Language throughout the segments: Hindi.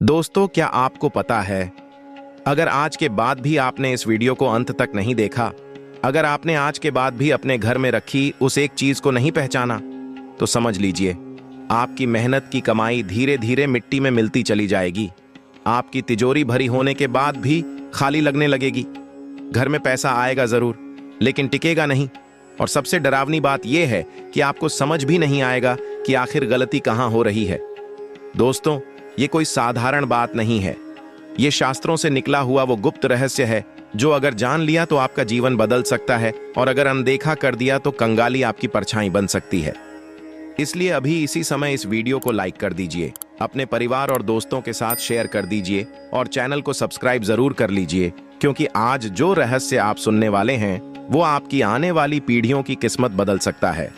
दोस्तों, क्या आपको पता है, अगर आज के बाद भी आपने इस वीडियो को अंत तक नहीं देखा, अगर आपने आज के बाद भी अपने घर में रखी उस एक चीज को नहीं पहचाना, तो समझ लीजिए आपकी मेहनत की कमाई धीरे धीरे मिट्टी में मिलती चली जाएगी। आपकी तिजोरी भरी होने के बाद भी खाली लगने लगेगी। घर में पैसा आएगा जरूर, लेकिन टिकेगा नहीं। और सबसे डरावनी बात यह है कि आपको समझ भी नहीं आएगा कि आखिर गलती कहां हो रही है। दोस्तों, ये कोई साधारण बात नहीं है। ये शास्त्रों से निकला हुआ वो गुप्त रहस्य है जो अगर जान लिया तो आपका जीवन बदल सकता है, और अगर अनदेखा कर दिया तो कंगाली आपकी परछाई बन सकती है। इसलिए अभी इसी समय इस वीडियो को लाइक कर दीजिए, अपने परिवार और दोस्तों के साथ शेयर कर दीजिए और चैनल को सब्सक्राइब जरूर कर लीजिए, क्योंकि आज जो रहस्य आप सुनने वाले हैं वो आपकी आने वाली पीढ़ियों की किस्मत बदल सकता है।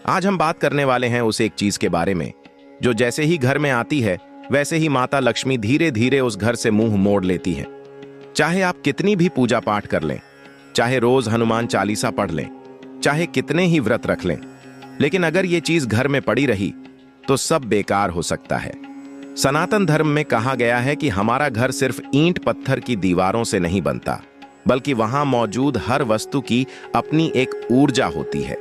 आज हम बात करने वाले हैं उस एक चीज के बारे में जो जैसे ही घर में आती है वैसे ही माता लक्ष्मी धीरे धीरे उस घर से मुंह मोड़ लेती है। चाहे आप कितनी भी पूजा पाठ कर लें, चाहे रोज हनुमान चालीसा पढ़ लें, चाहे कितने ही व्रत रख लें, लेकिन अगर ये चीज घर में पड़ी रही तो सब बेकार हो सकता है। सनातन धर्म में कहा गया है कि हमारा घर सिर्फ ईंट पत्थर की दीवारों से नहीं बनता, बल्कि वहां मौजूद हर वस्तु की अपनी एक ऊर्जा होती है।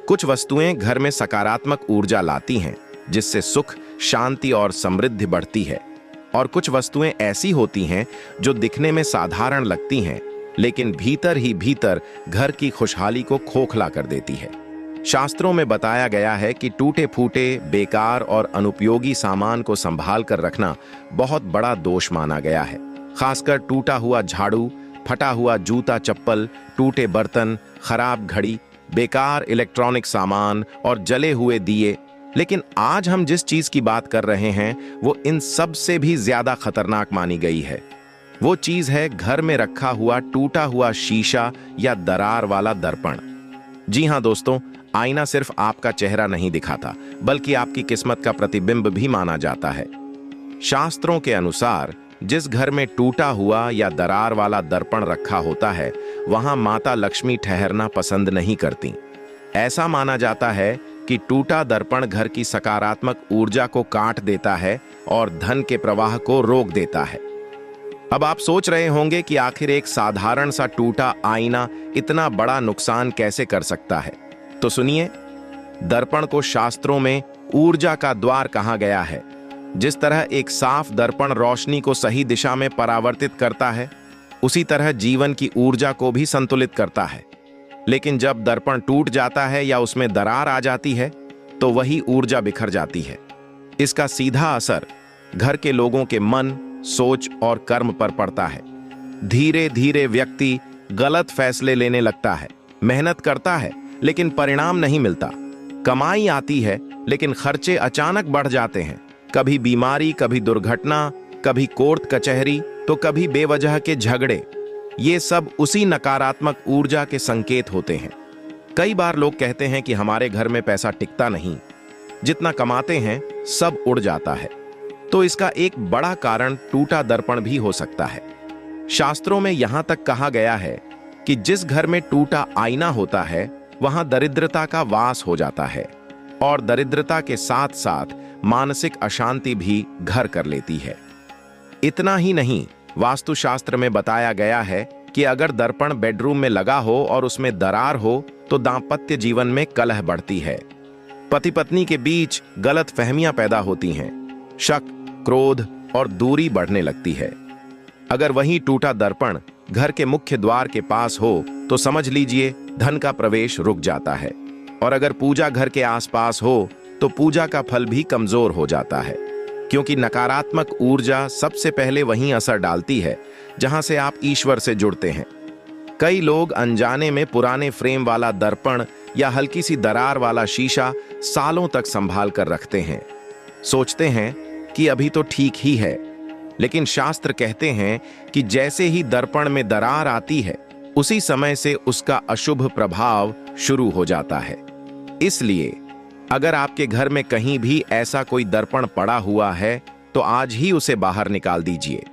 कुछ वस्तुएं घर में सकारात्मक ऊर्जा लाती हैं, जिससे सुख, शांति और समृद्धि बढ़ती है, और कुछ वस्तुएं ऐसी होती हैं जो दिखने में साधारण लगती हैं, लेकिन भीतर ही भीतर घर की खुशहाली को खोखला कर देती है। शास्त्रों में बताया गया है कि टूटे फूटे, बेकार और अनुपयोगी सामान को संभाल कर रखना बहुत बड़ा दोष माना गया है। खासकर टूटा हुआ झाड़ू, फटा हुआ जूता चप्पल, टूटे बर्तन, खराब घड़ी, बेकार इलेक्ट्रॉनिक सामान और जले हुए दिए। लेकिन आज हम जिस चीज की बात कर रहे हैं वो इन सब से भी ज्यादा खतरनाक मानी गई है। वो चीज है घर में रखा हुआ टूटा हुआ शीशा या दरार वाला दर्पण। जी हां दोस्तों, आईना सिर्फ आपका चेहरा नहीं दिखाता, बल्कि आपकी किस्मत का प्रतिबिंब भी माना जाता है। शास्त्रों के अनुसार जिस घर में टूटा हुआ या दरार वाला दर्पण रखा होता है वहां माता लक्ष्मी ठहरना पसंद नहीं करती। ऐसा माना जाता है कि टूटा दर्पण घर की सकारात्मक ऊर्जा को काट देता है और धन के प्रवाह को रोक देता है। अब आप सोच रहे होंगे कि आखिर एक साधारण सा टूटा आईना इतना बड़ा नुकसान कैसे कर सकता है। तो सुनिए, दर्पण को शास्त्रों में ऊर्जा का द्वार कहा गया है। जिस तरह एक साफ दर्पण रोशनी को सही दिशा में परावर्तित करता है, उसी तरह जीवन की ऊर्जा को भी संतुलित करता है। लेकिन जब दर्पण टूट जाता है या उसमें दरार आ जाती है तो वही ऊर्जा बिखर जाती है। इसका सीधा असर घर के लोगों के मन, सोच और कर्म पर पड़ता है। धीरे धीरे व्यक्ति गलत फैसले लेने लगता है, मेहनत करता है लेकिन परिणाम नहीं मिलता, कमाई आती है लेकिन खर्चे अचानक बढ़ जाते हैं। कभी बीमारी, कभी दुर्घटना, कभी कोर्ट कचहरी, तो कभी बेवजह के झगड़े। ये सब उसी नकारात्मक ऊर्जा के संकेत होते हैं। कई बार लोग कहते हैं कि हमारे घर में पैसा टिकता नहीं, जितना कमाते हैं सब उड़ जाता है। तो इसका एक बड़ा कारण टूटा दर्पण भी हो सकता है। शास्त्रों में यहां तक कहा गया है कि जिस घर में टूटा आईना होता है वहां दरिद्रता का वास हो जाता है, और दरिद्रता के साथ साथ मानसिक अशांति भी घर कर लेती है। इतना ही नहीं, वास्तुशास्त्र में बताया गया है कि अगर दर्पण बेडरूम में लगा हो और उसमें दरार हो तो दांपत्य जीवन में कलह बढ़ती है। पति पत्नी के बीच गलत फहमियां पैदा होती हैं, शक, क्रोध और दूरी बढ़ने लगती है। अगर वही टूटा दर्पण घर के मुख्य द्वार के पास हो तो समझ लीजिए धन का प्रवेश रुक जाता है, और अगर पूजा घर के आसपास हो तो पूजा का फल भी कमजोर हो जाता है, क्योंकि नकारात्मक ऊर्जा सबसे पहले वहीं असर डालती है जहां से आप ईश्वर से जुड़ते हैं। कई लोग अनजाने में पुराने फ्रेम वाला दर्पण या हल्की सी दरार वाला शीशा सालों तक संभाल कर रखते हैं। सोचते हैं कि अभी तो ठीक ही है, लेकिन शास्त्र कहते हैं कि जैसे ही दर्पण में दरार आती है उसी समय से उसका अशुभ प्रभाव शुरू हो जाता है। इसलिए अगर आपके घर में कहीं भी ऐसा कोई दर्पण पड़ा हुआ है तो आज ही उसे बाहर निकाल दीजिए।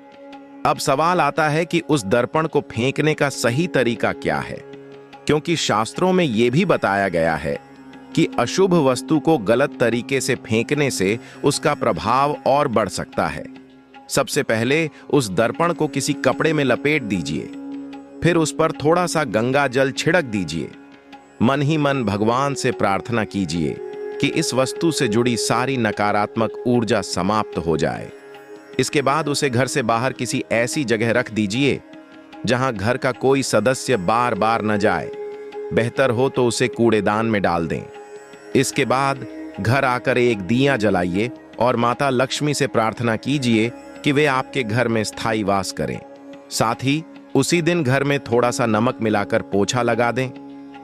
अब सवाल आता है कि उस दर्पण को फेंकने का सही तरीका क्या है, क्योंकि शास्त्रों में यह भी बताया गया है कि अशुभ वस्तु को गलत तरीके से फेंकने से उसका प्रभाव और बढ़ सकता है। सबसे पहले उस दर्पण को किसी कपड़े में लपेट दीजिए, फिर उस पर थोड़ा सा गंगा जल छिड़क दीजिए। मन ही मन भगवान से प्रार्थना कीजिए कि इस वस्तु से जुड़ी सारी नकारात्मक ऊर्जा समाप्त हो जाए। इसके बाद उसे घर से बाहर किसी ऐसी जगह रख दीजिए जहां घर का कोई सदस्य बार बार न जाए। बेहतर हो तो उसे कूड़ेदान में डाल दें। इसके बाद घर आकर एक दिया जलाइए और माता लक्ष्मी से प्रार्थना कीजिए कि वे आपके घर में स्थायी वास करें। साथ ही उसी दिन घर में थोड़ा सा नमक मिलाकर पोछा लगा दें।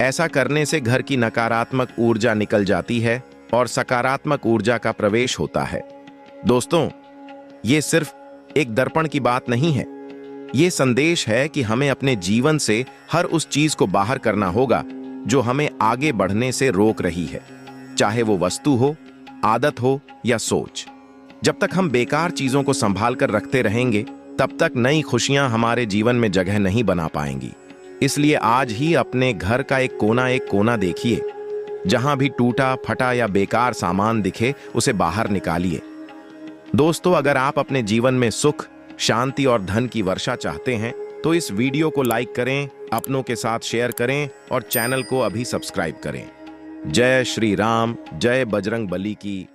ऐसा करने से घर की नकारात्मक ऊर्जा निकल जाती है और सकारात्मक ऊर्जा का प्रवेश होता है। दोस्तों, ये सिर्फ एक दर्पण की बात नहीं है। ये संदेश है कि हमें अपने जीवन से हर उस चीज को बाहर करना होगा जो हमें आगे बढ़ने से रोक रही है, चाहे वो वस्तु हो, आदत हो या सोच। जब तक हम बेकार चीजों को संभाल कर रखते रहेंगे, तब तक नई खुशियां हमारे जीवन में जगह नहीं बना पाएंगी। इसलिए आज ही अपने घर का एक कोना देखिए। जहां भी टूटा फटा या बेकार सामान दिखे, उसे बाहर निकालिए। दोस्तों, अगर आप अपने जीवन में सुख, शांति और धन की वर्षा चाहते हैं तो इस वीडियो को लाइक करें, अपनों के साथ शेयर करें और चैनल को अभी सब्सक्राइब करें। जय श्री राम, जय बजरंग बली की